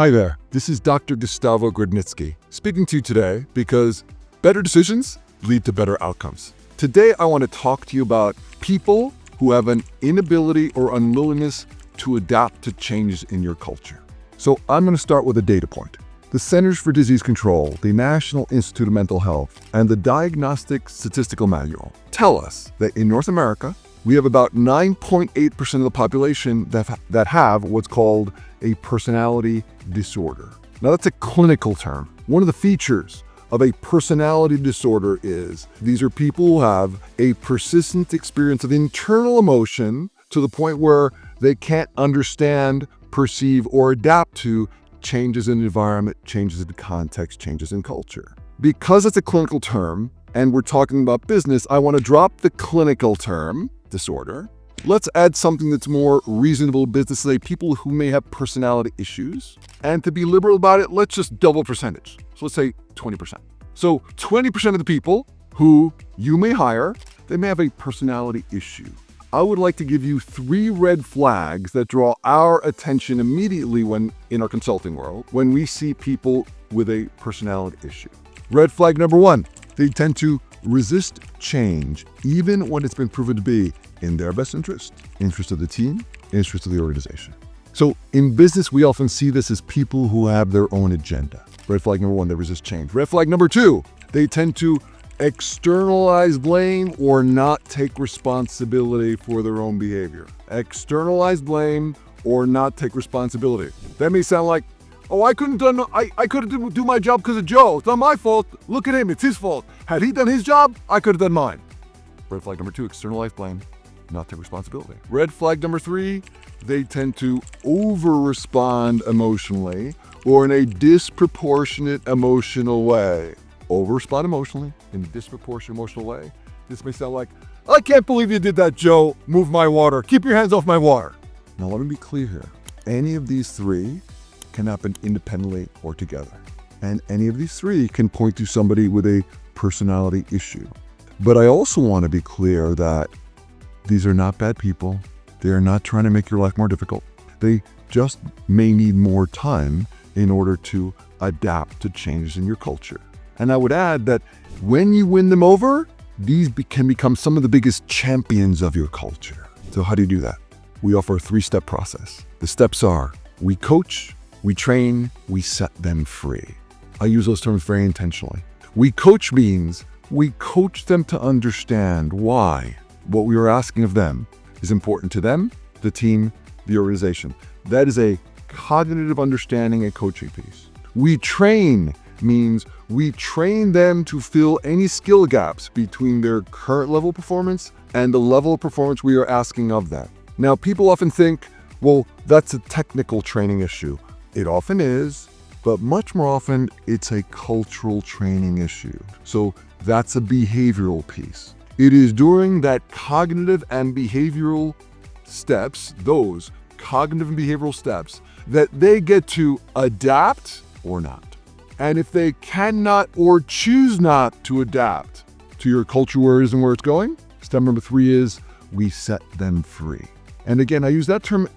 Hi there, this is Dr. Gustavo Grodnitzky speaking to you today because better decisions lead to better outcomes. Today I want to talk to you about people who have an inability or unwillingness to adapt to changes in your culture. So I'm going to start with a data point. The Centers for Disease Control, the National Institute of Mental Health, and the Diagnostic Statistical Manual tell us that in North America, we have about 9.8% of the population that have what's called a personality disorder. Now that's a clinical term. One of the features of a personality disorder is these are people who have a persistent experience of internal emotion to the point where they can't understand, perceive, or adapt to changes in the environment, changes in context, changes in culture. Because it's a clinical term and we're talking about business, I want to drop the clinical term disorder. Let's add something that's more reasonable business, say people who may have personality issues. And to be liberal about it, let's just double percentage. So let's say 20%. So 20% of the people who you may hire, they may have a personality issue. I would like to give you 3 red flags that draw our attention immediately when in our consulting world, when we see people with a personality issue. Red flag number 1, they tend to resist change, even when it's been proven to be in their best interest of the team, interest of the organization. So in business, we often see this as people who have their own agenda. Red flag number 1, they resist change. Red flag number 2, they tend to externalize blame or not take responsibility for their own behavior. Externalize blame or not take responsibility. That may sound like, oh, I couldn't do my job because of Joe. It's not my fault. Look at him, it's his fault. Had he done his job, I could have done mine. Red flag number 2, externalize blame, not take responsibility. Red flag number 3, they tend to over-respond emotionally or in a disproportionate emotional way. Over-respond emotionally in a disproportionate emotional way. This may sound like, I can't believe you did that, Joe. Move my water. Keep your hands off my water. Now let me be clear here. Any of these 3 can happen independently or together. And any of these 3 can point to somebody with a personality issue. But I also want to be clear that these are not bad people. They are not trying to make your life more difficult. They just may need more time in order to adapt to changes in your culture. And I would add that when you win them over, these can become some of the biggest champions of your culture. So how do you do that? We offer a 3-step process. The steps are, we coach, we train, we set them free. I use those terms very intentionally. We coach means we coach them to understand why what we are asking of them is important to them, the team, the organization. That is a cognitive understanding and coaching piece. We train means we train them to fill any skill gaps between their current level of performance and the level of performance we are asking of them. Now, people often think, well, that's a technical training issue. It often is, but much more often, it's a cultural training issue. So that's a behavioral piece. It is during that cognitive and behavioral steps, those cognitive and behavioral steps, that they get to adapt or not. And if they cannot or choose not to adapt to your culture where it is and where it's going, step number 3 is we set them free. And again, I use that term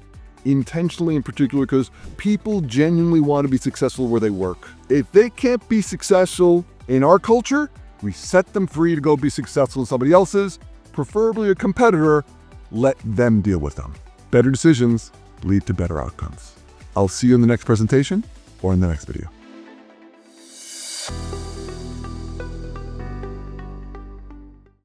intentionally in particular because people genuinely want to be successful where they work. If they can't be successful in our culture, we set them free to go be successful in somebody else's, preferably a competitor. Let them deal with them. Better decisions lead to better outcomes. I'll see you in the next presentation or in the next video.